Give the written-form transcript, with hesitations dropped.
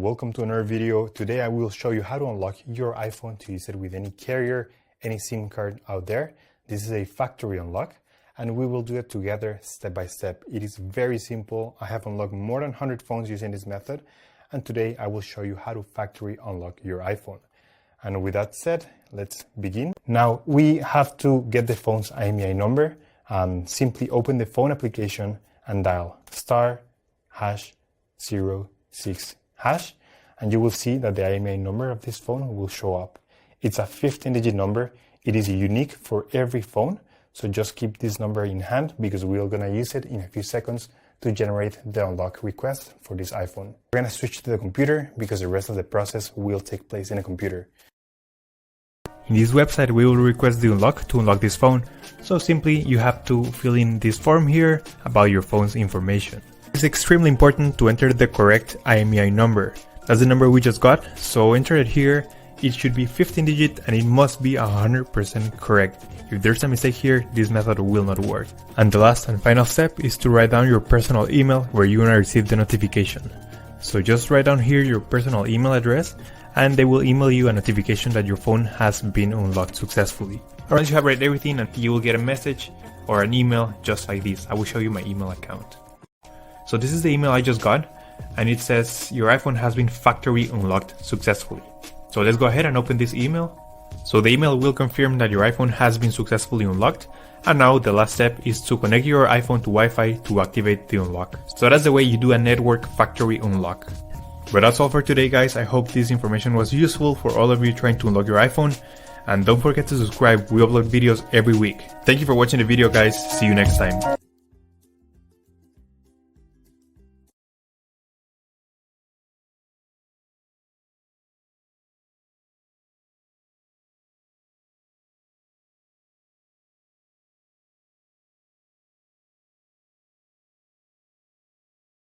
Welcome to another video. Today I will show you how to unlock your iPhone to use it with any carrier, any SIM card out there. This is a factory unlock and we will do it together step by step. It is very simple. I have unlocked more than 100 phones using this method, and today I will show you how to factory unlock your iPhone. And with that said, let's begin. Now we have to get the phone's IMEI number and simply open the phone application and dial *#06#, and you will see that the IMEI number of this phone will show up. It's a 15-digit number. It is unique for every phone, so just keep this number in hand because we're gonna use it in a few seconds to generate the unlock request for this iPhone. We're gonna switch to the computer because the rest of the process will take place in a computer. In this website, we will request the unlock to unlock this phone. So simply, you have to fill in this form here about your phone's information. It's extremely important to enter the correct IMEI number. That's the number we just got, so enter it here. It should be 15-digit and it must be 100% correct. If there's a mistake here, this method will not work. And the last and final step is to write down your personal email where you want to receive the notification. So just write down here your personal email address and they will email you a notification that your phone has been unlocked successfully. Once you have read everything, you will get a message or an email just like this. I will show you my email account. So this is the email I just got, and it says your iPhone has been factory unlocked successfully. So let's go ahead and open this email. So the email will confirm that your iPhone has been successfully unlocked, and now the last step is to connect your iPhone to Wi-Fi to activate the unlock. So that's the way you do a network factory unlock. But that's all for today, guys. I hope this information was useful for all of you trying to unlock your iPhone, and don't forget to subscribe. We upload videos every week. Thank you for watching the video, guys. See you next time.